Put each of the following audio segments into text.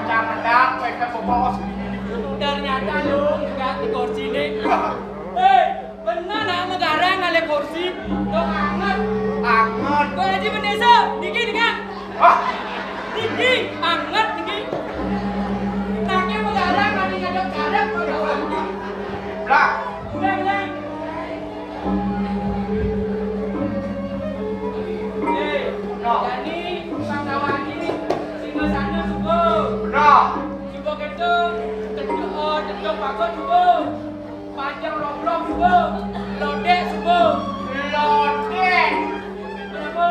kacamata, mereka bawa sendiri. Ternyata lu nggak di kursi nih. Hei, benar nak megarang ngale kursi. Lu anget. Anget. Kau aja menesa, dikit dikit. Hah? Dikit, anget dikit. Naknya megarang ngale ngadok garang pada wangi. Lah. Udah. Hei, jadi Pandawangi singa sana subuh. Benar. Subuh kita tenduk pagot subuh. Panjang lomblong subuh. Lodek subuh. Lodek. Kenapa?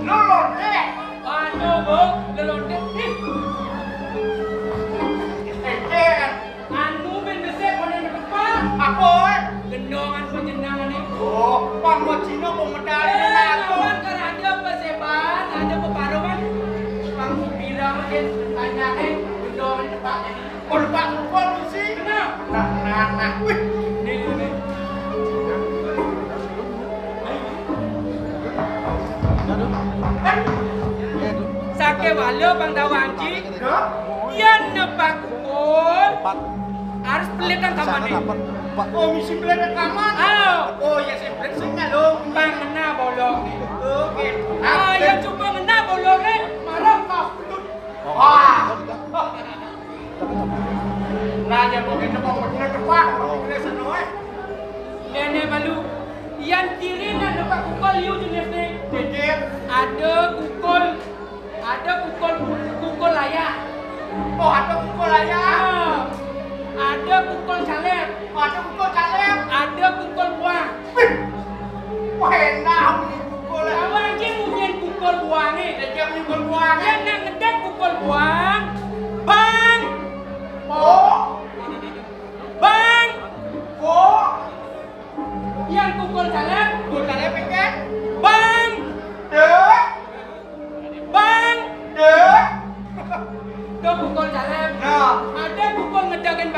Lodek. Aduh, Bu, lodek. Anu ben besek pada depan. Apa? Gendongan penjenangan ini. Oh, Pan Cina mau medali aku. Kawan kan ada peseban, ada peparuan. Pang pirang mungkin tanyain gendongan depan ini. Oh, lupa lupa lu sih. Kenapa? Nah. Wih. Nih. Sake walo Pandawangi. Yan nepak kukul. Harus pelitan kamar nih. Oh, misi belakang kamar. Oh, ya saya berengsengnya loh. Bang ngena bolong nih. Oke. Yang coba ngena bolong nih. Marah kau. Wah. Nah, ya mau kita mau benar depan. Kita senoi. Nenek malu. Yang kiri nak dapat kukul liu jenis ni. Dikit. Ada kukul layak. Oh, ada pukul ayam. Ada kukul caleb. Oh, ada pukul kalem. Ada kukul buang. Wih. Wah, enak nih pukul. Kawan lagi mungkin kukul buang ni. Dia punya pukul buang. Yang nak ngedek kukul buang. Bang. Oh. Bang. Oh. Yang kukul caleb. Pukul kalem ikan. Bang. Dek. Bang. Dek. Itu kukul caleb. Nah. Ada kukul ngedakin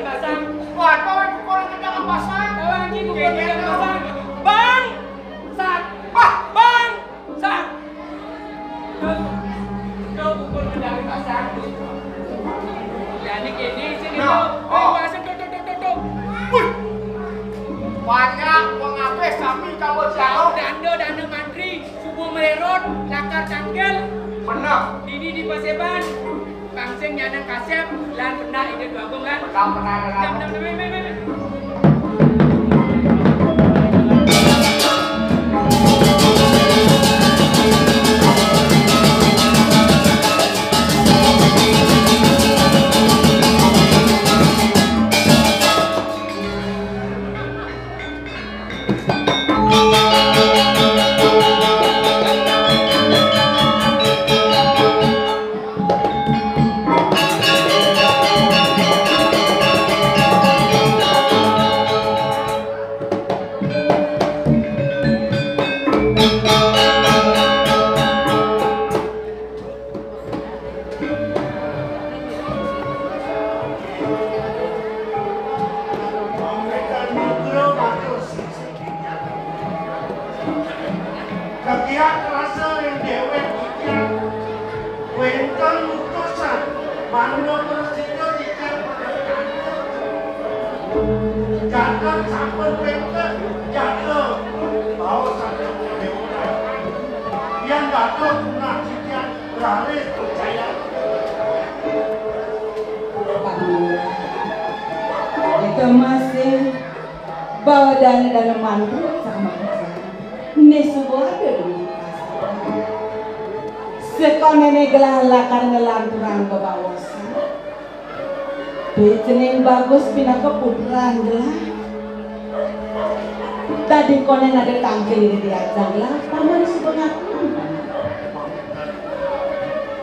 basang. Wah, kau pukul kita ke pasar. Kawan lagi kukul ngedakin basang. Bang. Sat. Wah. Bang. Sat. Itu kukul ngedakin basang. Jadi gini sini Nah. tu. Basang tuk. Wih. Banyak uang apa sami kau jauh. Danda mantri. Subuh mererot. Lakar tanggal. Benar. Dini di Paseban. Bangseng nyanang kasep. Lan benar ide dua abang kan. Benar. Kegiatan rasa yang dewek ikan Wentang utusan Mano bersidio ikan Jangan sampai wentang Jangan Bawa sampai dewek Yang datang nasikan Beralih percaya Itu masih bawa dana mantu sama ini sebuah ada di sekon nenek gelah lakar ngelanturan ke bawah Bijening bagus pindah ke putran gelah tadi konen ada tangkil di atas gelah paman sebenarnya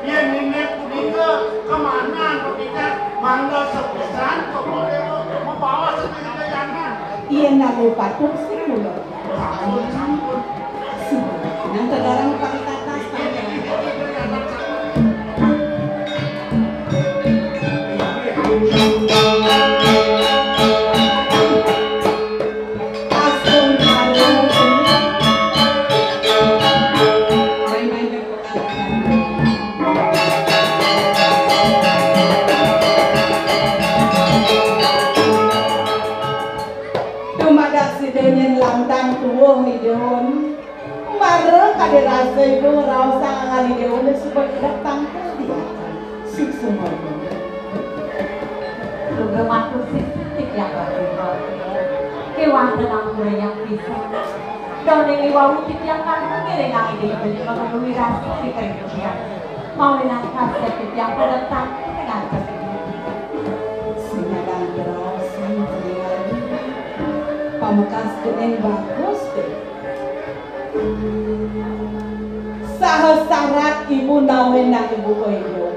ya nenek punika kemana ketika mangga sepesan kok boleh membawa sedikit jangan iya namu patung sih mulut campur nang kedarang pakai kata main-main sedenyen langtang tuwuh idehon. Mareng kade rasa itu ngerasa ngali idehon sebagai datang ke dia. Siksumo. Juga masuk sistik yang berubah. Kewan tenang yang bisa. Doneng iwau yang kan mengiring ang ide beli mengenai rasa di kehidupan. Mau dengan kaset yang berdatang dengan kehidupan. Sinadang berosing terlihat pamekas yang bagus deh. Syarat ibu nawen nak ibu koyo.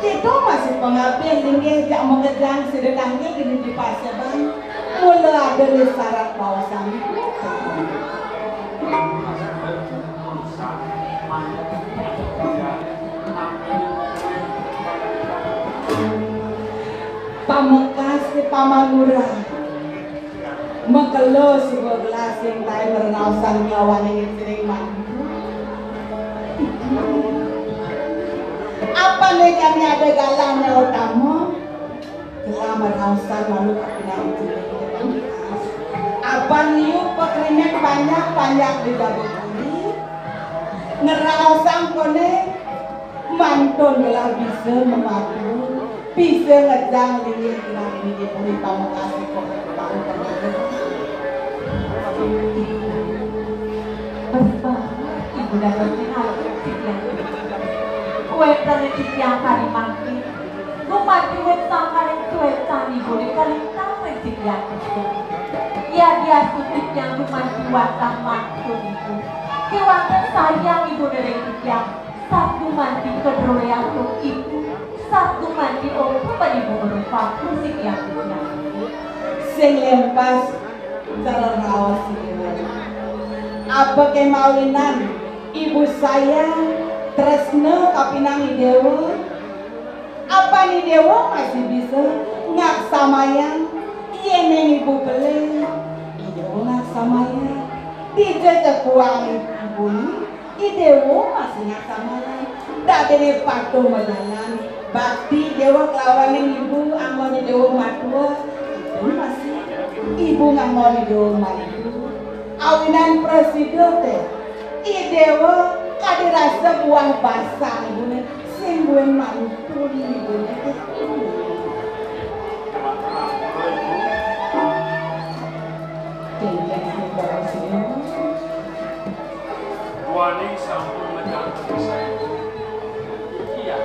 Kita masih pengabdian linggih jak mengejar sedekahnya gini di pasaban. Mula ada syarat bawasang. Pamekas di Pamanura mengkelo sebuah gelas yang tayo merenausan lawan yang sering mandi. Apa nih kami ada galanya utama telah merenausan lalu kapinang apa nih pekrimen banyak di dalam bumi ngerausan kone mantun gelar bisa memadu bisa ngejang linggih gelar ini di bumi pamakasih kok Ibu dapat web tadi yang kali mati rumah di web sangkar itu web tani boleh kali tahu yang itu ya dia sutik yang rumah buatan mantu itu kewangan sayang ibu dari yang satu mandi kedua yang untuk ibu satu mandi untuk ibu berupa musik yang punya sing lempas cara rawas apa kemawinan ibu saya tresno kapinang dewa apa nih dewa masih bisa ngaksamayang iya neng ibu beli dewa ngaksamayang dijajak kuang ibu nih dewa masih ngaksamayang tak ada patuh medalan bakti dewa kelawanin ibu angoni dewa matua itu masih ibu ngangoni dewa madu awinan presiden teh idewa kade rasa buah basah ibu sing gue mantu ibu Wani sampun menyang saya. Iya.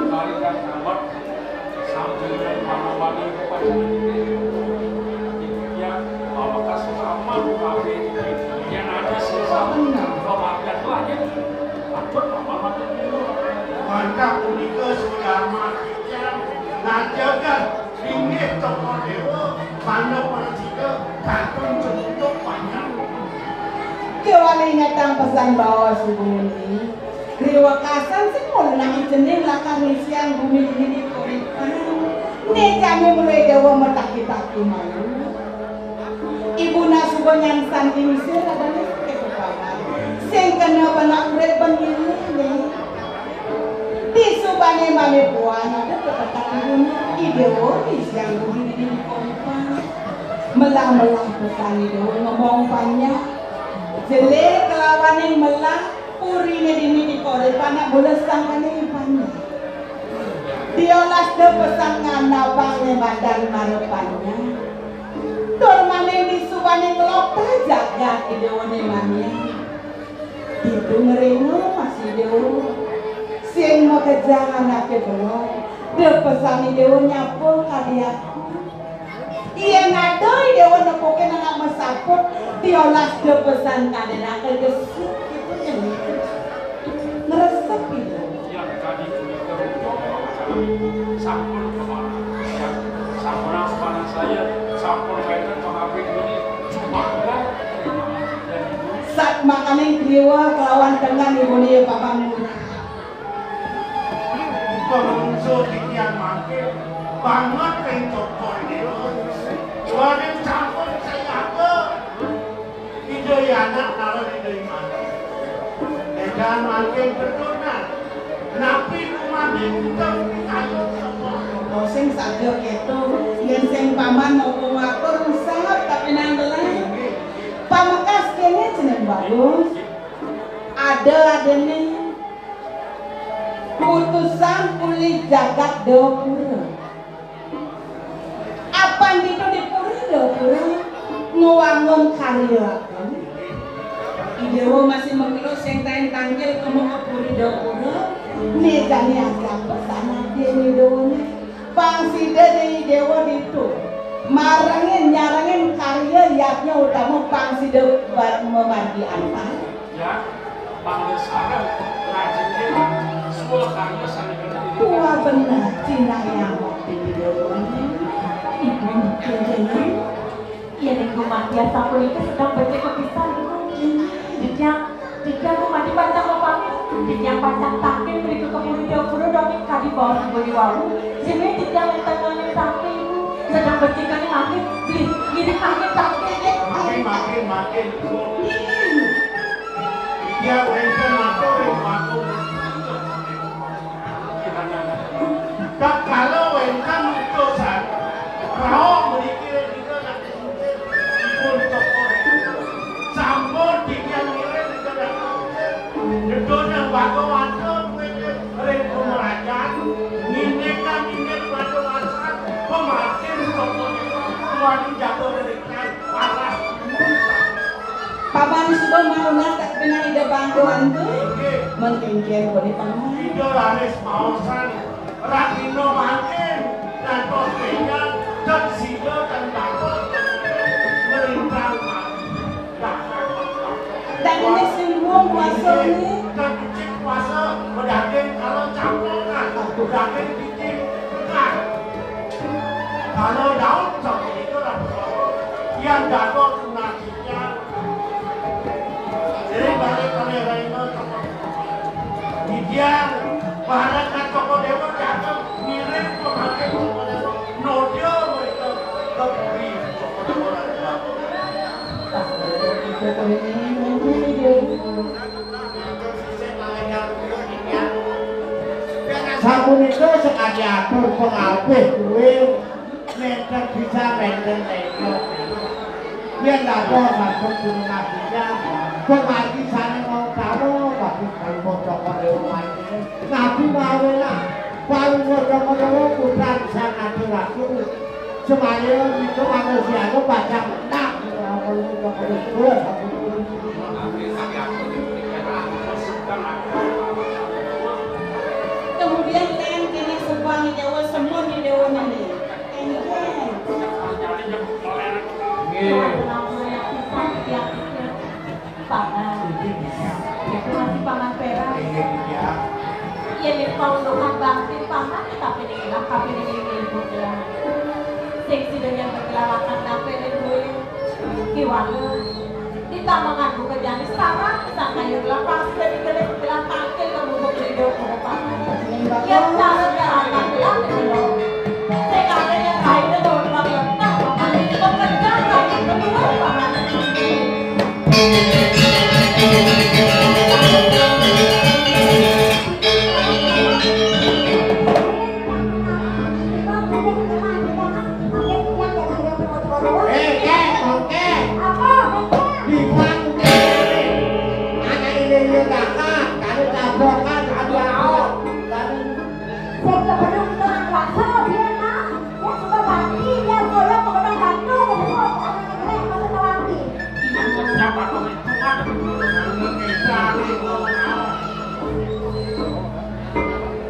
Kali kan amat sambil wani kepada ya apakah sama kami yang ada sesama kemarin lah ya. Takut apa dulu. Mantap unika sudah mati. Najakan ringgit toko dewa mana persika takun cukup banyak. Kewali ngatang pesan bawa subuh ini Riwa kasan sih mau nangis jening lakang siang bumi ini kuripan nih kami mulai dewa metaki-taki malu ibu nasubo yang santi misir adalah kekepaman sing kena panak uret pemilih nih di subane mane puan ada kekatan idewo di siang bumi ini kuripan melah-melah pesan idewo ngomong banyak jelek kelawan yang melah purine dini di kore panak boleh sangkane ipannya diolas de pesan ngana bangne badan marepannya dormane di subane kelok jagat di dewane mania itu ngereno masih dewo sing mau kejang anake belok de pesan di dewo nyapo kaliaku iya ngadoi dewa nepokin anak mesaput diolas de pesan kadena kegesik itu ngeresep itu Yang tadi sampul kemana? Sampul kemana saya? Sampul meter mengapit ini cuma enggak. saat makanin kriwa kelawan dengan ibu nih papa murah Pengunsur yang makin banget untuk dewa. Warna campur saya apa? Ide anak nalar ide mana? Dan makin bertunan. Napi rumah bintang ayo semua. sing sadar itu yang sing paman mau ngatur sangat tapi ada-adane putusan kuli jagat Dewapura. Apa itu di Puri Dewapura ngewangun karya. Idewo masih mengeluh sing tanggil kamu ke Puri Dewapura. Negani agak pesanan dia ni Dewo ni. Pangsida dari Dewa itu marangin nyarangin karya yaknya utama pangsida memargi antar. Ya, panggil sekarang rajinnya semua karya saling berdiri. Tua benar Cina yang waktu di Dewa ni. Ibu kerjanya. Iya nih Gumantia Sapul itu sedang bercakap pisah. Jika Gumanti baca apa? Jika baca takdir berikut kemudian Dewapura dongeng kadi bawah sebagai wawu. Jadi jika tengahnya takdir sedang bercakap ini makin kiri makin takdir deh. Makin. Dia wenten aku. Tak kalau wenten utusan, kau berikir itu nanti ikut toko sampur tiga nilai itu nanti itu yang bago-bago mereka merajat nginep bago-bago pemakin toko itu tuan jatuh dari kan panas. Paman sudah mau tak benar ide bantuan tu mentinggian boleh paman. Itu laris mausan rakino makin dan posenya dan sido dan bakal merintang Dan ini semua puasa ni dan kecil puasa berdaging kalau campuran berdaging kecil kan kalau daun seperti itu lah yang dapat nasinya jadi balik oleh Raino dia bahkan toko Dewa jatuh mirip pemakai toko Dewa nodio mereka keberi toko Dewa sabun itu sekali atur pengapih gue maintain bisa maintain itu dia nggak mau masuk gunung apinya pemati sana mau taruh tapi kalau toko Dewa ini nabi mau lah kalau toko Dewa bukan sana diraku semuanya itu manusia itu baca benar kalau toko Dewa kemudian kan kini sebuah ni Dewa semua ni Dewa ni. Paman Pera. Iya nih kalau dengan bakti paman tapi dengan tapi dengan ibu dia. Seksi dengan berkelalakan nape gue kiwala. Kita mengadu kerjaan sekarang sana yang lepas dari kelas tangkil kamu berdua pada paman. Yang cara jalan jalan itu. Sekarang yang lain itu orang yang tak paman bekerja lagi berdua paman.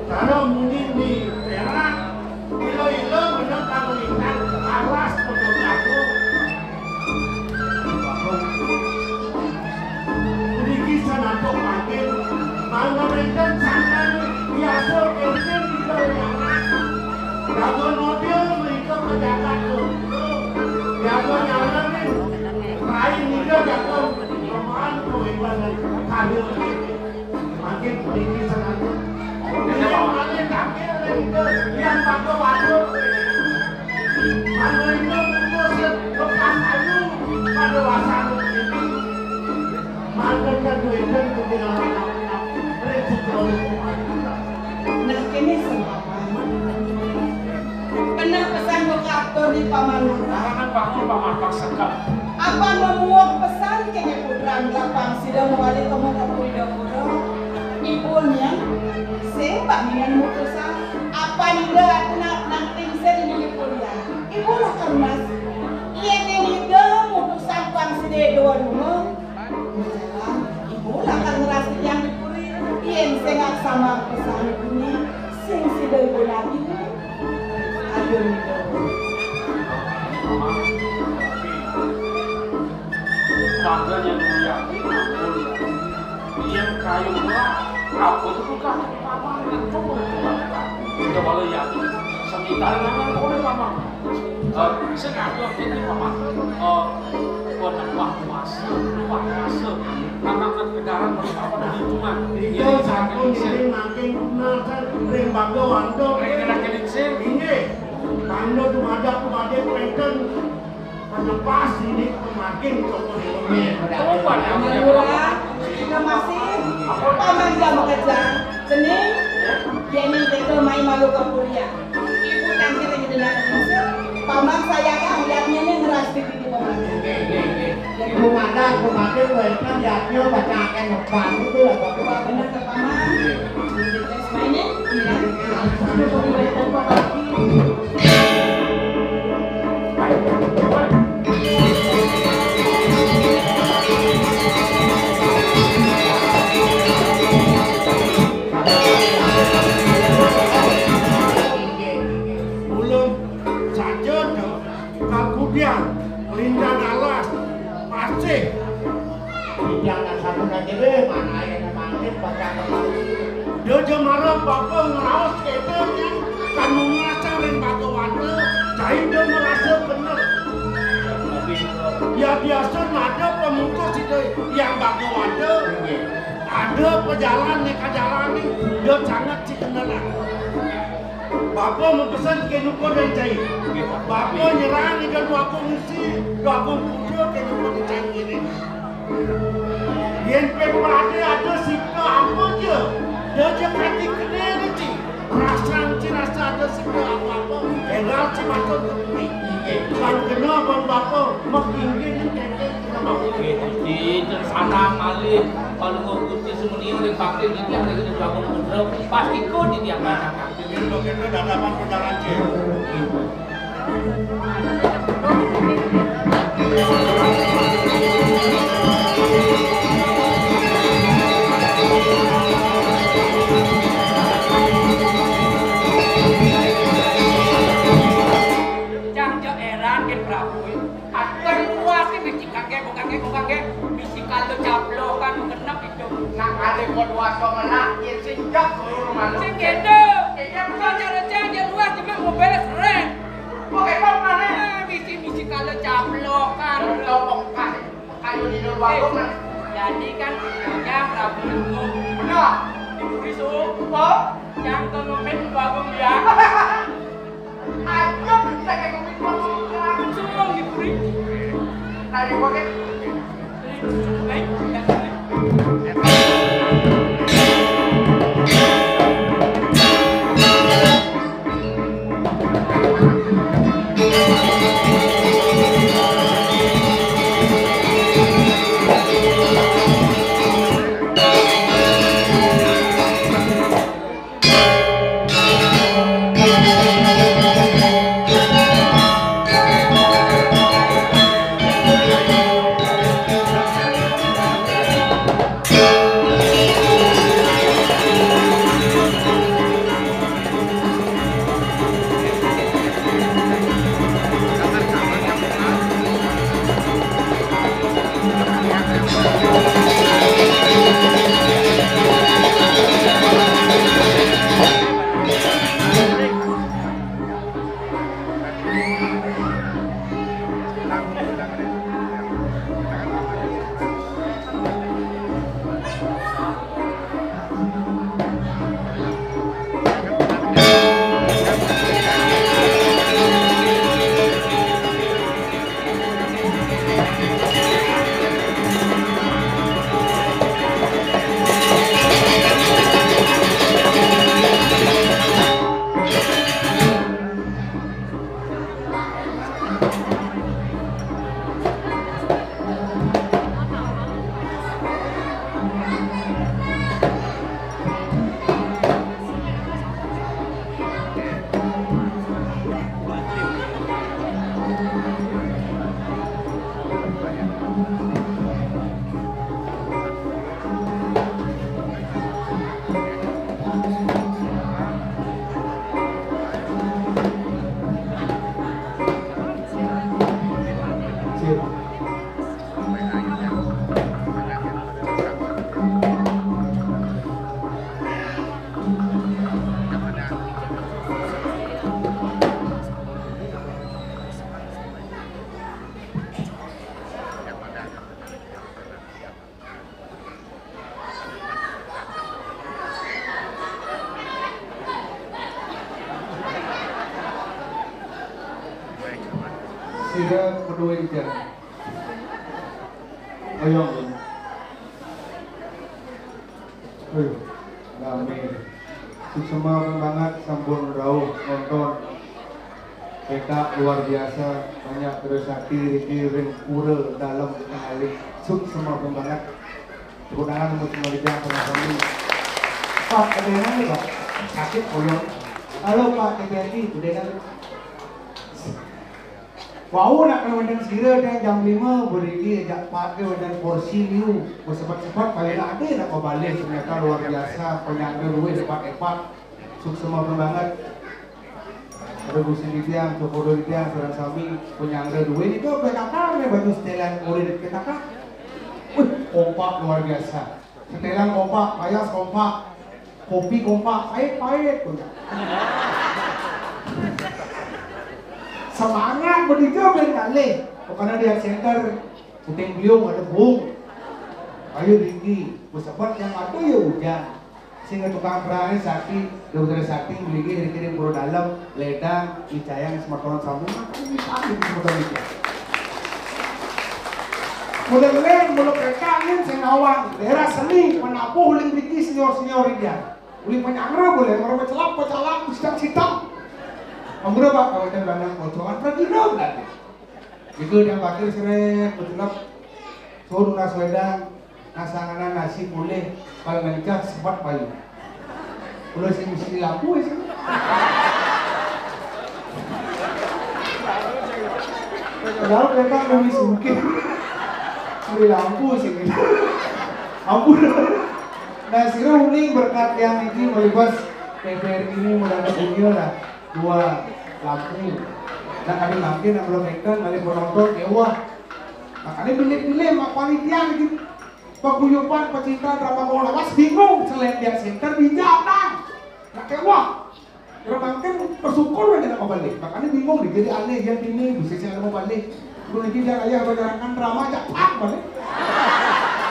Kalau mungkin di Perak, ilo menentang melihat alas penggabung. Sedikit sana tu panggil, mana mereka sana biasa kerja di dalam. Kalau mobil mereka menjaga tu, jaga nyala ni, lain mereka jaga kemahan tu ibarat kayu. Makin sedikit sana tu. Yang mana kaki itu yang pakai waktu, mana itu musik bekas kayu pada wasan ini, mana keduikan kebenaran resiko. Nah kini semua pernah pesan buka aktor di Paman Lurah. Paman bangun paman paksakan. Apa memuak pesan kayaknya putra lapang sudah mewali kamu muda-muda. Ibunya sembah dengan mutusan apa nida nak timsel ini kuliah. Ibu lah karmas. Ia nida mutusan pang sede dua dulu. Ibu lah kan ngerasa yang dipuri. Ia sengak sama pesan ini. Sing sede ibu lagi. Aduh nida. Tangganya mulia, yang kayu murah, aku itu bukan mama yang coba kita boleh yakin. Sementara memang boleh mama. Sengaja ini mama. Konon wahwasa, anak-anak negara berapa perhitungan. Itu satu jadi makin benar ring bago wando. Kira-kira kelinci. Ini, wando tu ada penten. Pas ini semakin Coba terima kasih. Paman jam bekerja. Seni, dia minta ke main malu ke kuliah. Ibu nanti lagi dengan Mesir. Paman saya kan lihatnya nih ngeras di paman. Kemarin mereka lihatnya baca akan ngepan itu apa Benar ke paman. Mainin? Belum saja kemudian lindang alas pasti jangan satu nanti mana yang makin baca dia jemarah bapak ngeraus kita kan merasa lembaga wanda jadi dia merasa benar ya biasa ada pemutus itu yang baga wanda ada pejalan nih kajalan nih dia sangat cikendalan bapak mempesan ke nuko dan cai bapak nyerang nih kan dua komisi dua komputer ke nuko dan cai ini yang pepade ada sikap apa je dia je kati kena nanti rasa ada sikap apa-apa egal cimaton kan kena bang bapak makingin ni kena bapak Di sana malih kalau mau kursi semuanya oleh bakti di tiang lagi di belakang muda pasti kau di tiang belakang. ini begitu dalaman perjalanan je Jangan eran kan Prabu. Akan luas ke biji kakek biji kalau caplokan mengenap itu. Nak ada kedua somenak yang sejak seluruh malam. Sing gitu. Kau cara luas cuma mau beres ren. Oke, kau mana? Biji kalau caplokan. Kau bongkar kayu di luar rumah. Jadi kan punya Prabu itu. Benar. Bisu, oh, yang kemudian bagong dia. Ayo kita ke komitmen. Semua diberi. Tadi pakai. Baik, Ujir. Sira kedua ikan. Ayo. Damai. Semua banget sampun rauh nonton. PK luar biasa, banyak terus sakti ring pura dalam kali. Semua banget. Mudah-mudahan semua pernah kami. Pak, ada yang mana Pak? Sakit bolong. Halo Pak, KPRI, udah kan? Wow, nak kena wajan sira dan jam 5 beriki ajak pakai wajan porsi liu. Bersepat-sepat paling ada nak kau balik. Ternyata luar biasa, penyangga duit dapat semua banget. Ada gusin ditiang, cokodo ditiang, serang sami, penyangga duit itu berapa nih baju setelan murid kita kan? Kompak luar biasa. Setelan kompak, payas kompak, kopi kompak, pahit punya. Semangat berdiga ben kali. Karena dia center puting beliung ada bung. Ayo tinggi. Besepat yang ada ya hujan. Sehingga tukang perangnya sakti, dokter sakti beli kirim pura dalam, ledang, dicayang smartphone sambung. Ini sakit semua itu. Mudah-mudahan mulut mereka angin sengawang. Daerah seni menapuh uling biki senior dia. Uling penyangra boleh, mereka celap, pecalap, sidang-sidang. Ambil apa? Kalau kita bilang kocoran pergi dong nanti. Itu yang pakai seret, betul. Suruh nas wedang, nasanganan nasi boleh, kalau menikah sempat payu. Boleh sih mesti lampu sih. Padahal mereka lebih mungkin beli lampu sih. Ampun. Nah, sira uning berkat yang ini melibas TVRI ini mudah-mudahan lah. 2 lampu dan kami makin yang belum nonton kali penonton wah makanya pilih-pilih mak panitia gitu paguyuban pecinta drama mau lawas bingung selain dia center di jatah nak wah kira makin bersyukur aja nak balik makanya bingung nih jadi aneh yang ini bisa saya mau balik lu nanti dia ayah berjalankan drama cepat balik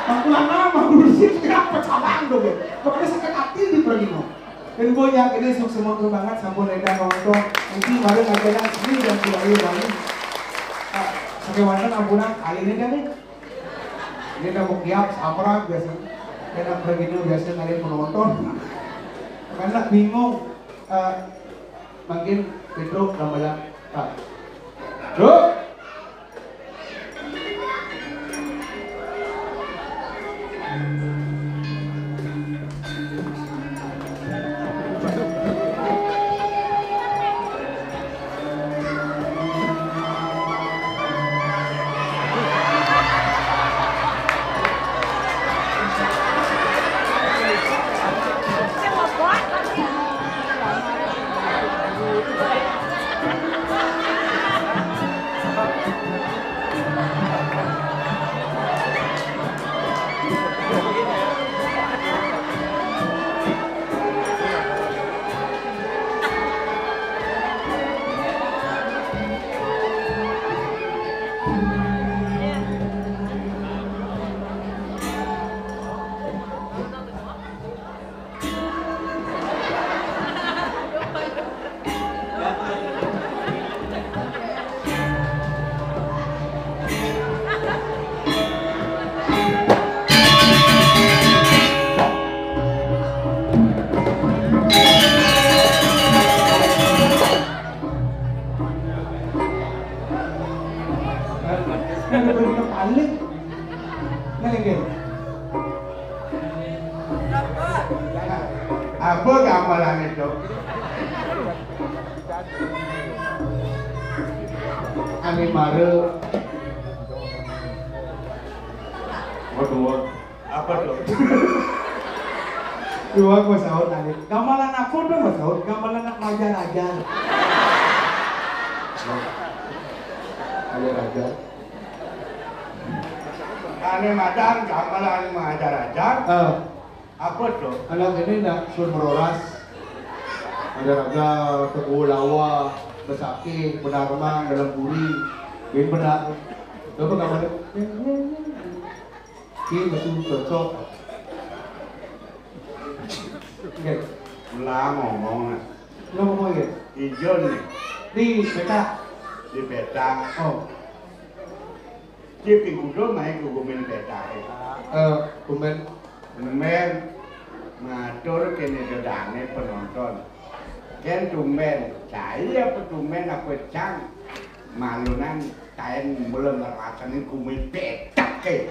mangkulan nama bersih kira pecabang dong makanya sakit hati di Pergino. Dan gue yakin ini semua banget sampun eda nonton nanti baru ngajaran sini dan Cilayu Bali sekewanan ampunan kali ini kan nih ini udah mau kiap saprak biasa kena begini biasa kalian penonton karena bingung makin Pedro gambaran bro Apa gambaran itu? Ani mare. Waduh, apa tuh? Dua gua sahut tadi. Gambaran apa tuh gua sahut? Gambaran anak raja-raja. Raja-raja. ane madang gamelan ajar-ajar. Apa tuh? Anak ini nak sun meroras. Ajar-ajar teguh lawa, besaki, benarmang dalam buri, bin benar. Coba kamu ada. Ki betul cocok. Oke. Ulang ngomong nah. Lo ngomong ya? Ijo nih. Di peta. Di peta. Oh. Di pinggul main gugumin peta. Kumen. Tumben ngatur kene dedane penonton. Ken tumben, saya petumben aku cang malunan kain belum ngerasain kumis petak ke.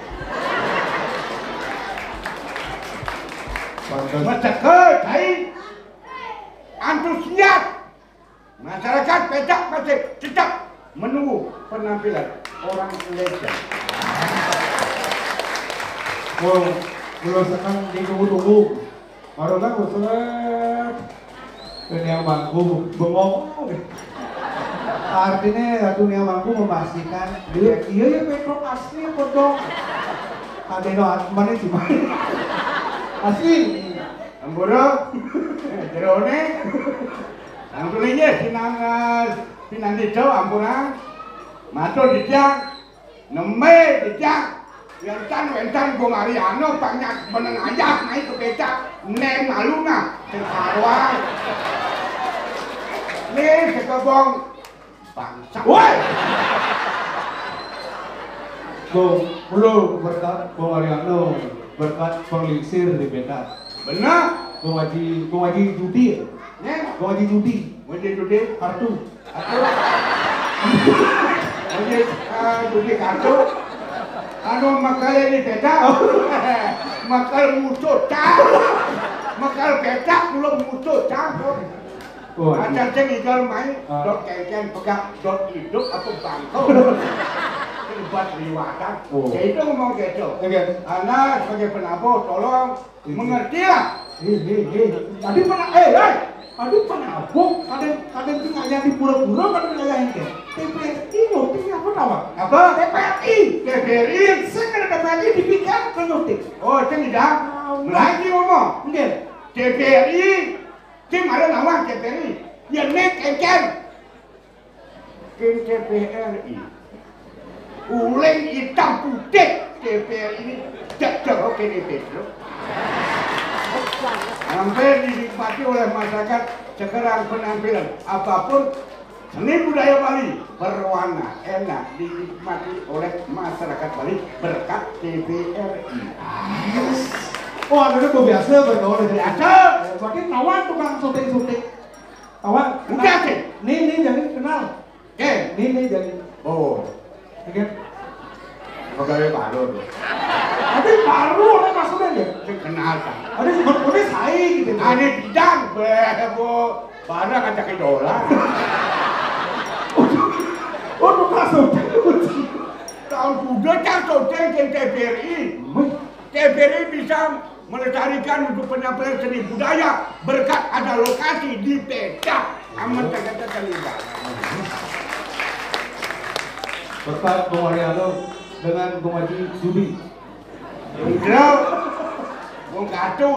Macam ke kain antusias masyarakat petak masih tetap menunggu penampilan orang legend. Wow, belum sekarang ditunggu-tunggu. Baru kan usulan yang mampu bengong. Artinya satu yang mampu memastikan iya ya Petro asli foto. Ada no mana sih mana? Asli. Amburo, jerone, angkulinya sinang dijo ampuna, matur dijang, neme dijang, wentan Bung Ariano banyak meneng aja naik ke becak, neng maluna, sekarang, nih sekebong bangsa. Woi, belum berkat Bung Ariano, berkat penglingsir di beda. Benar. Bung Haji judi. Nih, Bung Haji judi. judi Kartu. Judi kartu. Anu makanya ini beda. Makal musuh cang. Makal beda belum musuh cang. Ada ceng igal main. Dot kengken pegang dot hidup atau bangkau. Buat riwatan. Jadi itu ngomong gitu. Anak sebagai penabuh tolong mengertilah. Tadi pernah aduh penabuh kadang tinggalnya di pura-pura kadang ngelayain ke TPRI nyuting apa nama? Apa? TPRI Saya kan ada TPRI dipikir ke nyuting. Oh, tidak. Lagi ngomong. Enggak. TPRI Tim ada nama TPRI yang nek kengken TPRI uleng hitam putih TPRI ini cocok ini Petro. Hampir dinikmati oleh masyarakat sekarang penampilan apapun seni budaya Bali berwarna enak dinikmati oleh masyarakat Bali berkat TPRI. Oh, ada tuh biasa bergaul dari Biasa. Makin kawan tukang syuting. Kawan. Udah sih. Nih jadi kenal. Oke. Nih jadi. Oh. Oke. Pegawai baru tuh. Ada baru ada maksudnya ya. Kenal kan. Ada sebetulnya saya gitu. Ada bidang, bu. Barang ngajak idola. Oh, tukang syuting. Tahun kuda kan syuting ke TPRI. TPRI bisa melestarikan untuk penampilan seni budaya berkat ada lokasi di peta aman kata terlibat. Berkat Bung Ariano dengan Bung Haji Judi. Udah, Bung Kartu.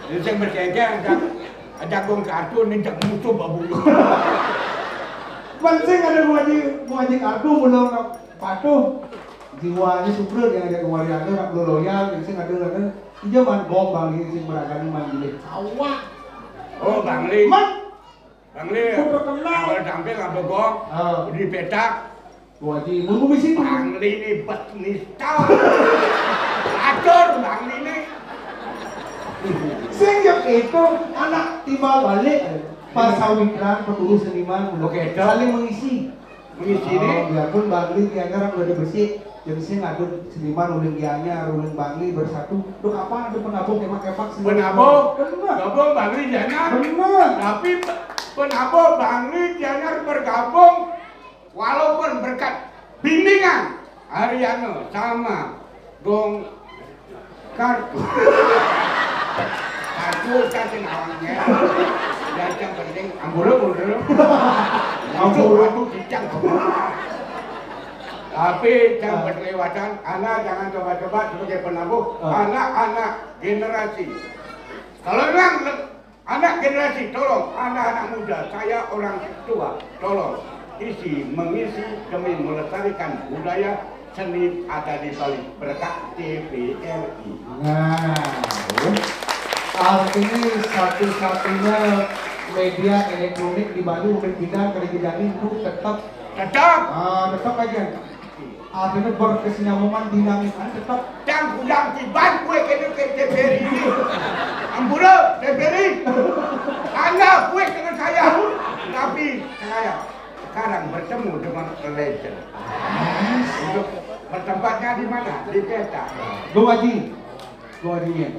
Ini saya berkengkeng ada Bung Kartu ninjak musuh babu. Penting ada Bung Haji Kartu belum patuh. Jiwanya super yang ada kemarin nak loyal, yang sih ada dia man bom bang ini sih meragani man gile. Awak. Oh Bang Li. Bang Li. Terkenal. Kalau tampil apa gong? Di peta. Haji, mau misi Bang Li ini nista. Atur Bang Li ini. Sehingga itu anak tiba balik pas sawitran pengurus seniman Oke, saling mengisi. Mengisi ini. Biarpun Bang Li dianggap udah bersih. Jadi saya ngadut seniman ulun gianya, ulun Bangli bersatu. Duh apa ada penabung kepak-kepak seniman. Penabung? Benar. Gabung Bangli Janar. Benar. Tapi penabung Bangli Janar bergabung walaupun berkat bimbingan Ariano sama Bung Kartu. Kartu kan awalnya. Dan yang penting ambuluk. Ambuluk dicang. Tapi jangan berkelewatan, anak jangan coba-coba sebagai penabung anak-anak generasi. Kalau memang anak generasi, tolong anak-anak muda, saya orang tua, tolong mengisi demi melestarikan budaya seni ada di Bali berkat TVRI. Nah, artinya satu-satunya media elektronik di Bali berpindah ke bidang itu tetap aja. Artinya berkesinambungan dinamis tetap. Jangan pulang tiban kue ke TVRI ini. Ampura TVRI. Anda kue dengan saya, tapi saya sekarang bertemu dengan legend. Untuk bertempatnya di mana? Di peta. Dua Haji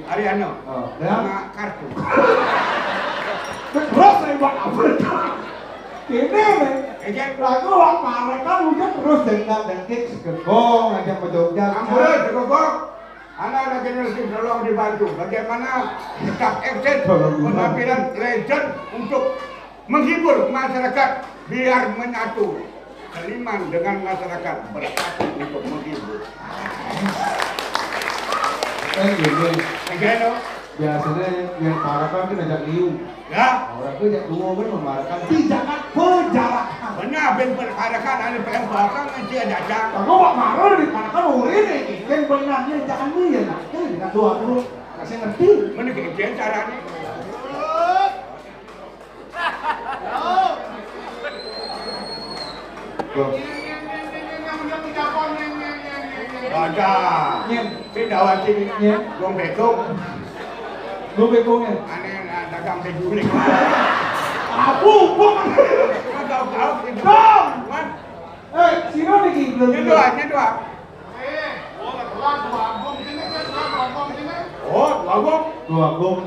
Ariano. Sama kartu. Terus saya buat apa? Ini lagu apa mereka udah terus dengan segegong aja ke Jogja. Ampura segegong. Anak-anak generasi tolong dibantu. Bagaimana tetap eksis penampilan legend untuk menghibur masyarakat biar menyatu. Seniman dengan masyarakat bersatu untuk menghibur. Gini. Biasanya yang parakan kan ajak liung. Ya. Orang itu ajak luo kan memarakan pijakan penjarakan. Benar, ben perkarakan ada pelan belakang nanti ada jam. Kalau wak marah di parakan urin ini kan benarnya jangan dia nak. Dengan doa dulu kasih ngerti. Mana kegiatan caranya? Baca. Tidak wajib. Gong bekong. Gong bekongnya. Aneh dagang beguling. Aku. Kau. Dong. Sino lagi belum. Nyedua. Oh, dua gong.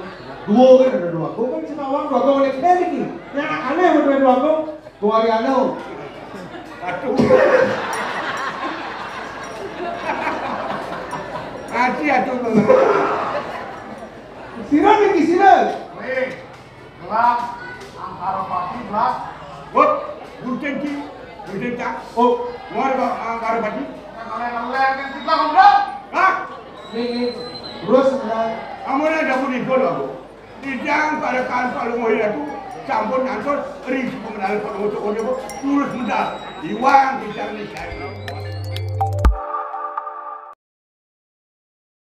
Dua kan ada dua gong kan Senawang dua gong oleh kali ni. Yang aneh berdua dua gong. Gong Ariano. Satu. Hati atuh. Sino lagi sino. Gelap, antara pati gelap. Wah, bukan tak. Oh, Mau angkara pati. Kalian kan kita ngobrol. Hah? ni terus Amun ada budi golo. Dijang pada kan kalau mau itu campur nanti ris pengenal pada untuk turus muda. Iwang kita ni saya.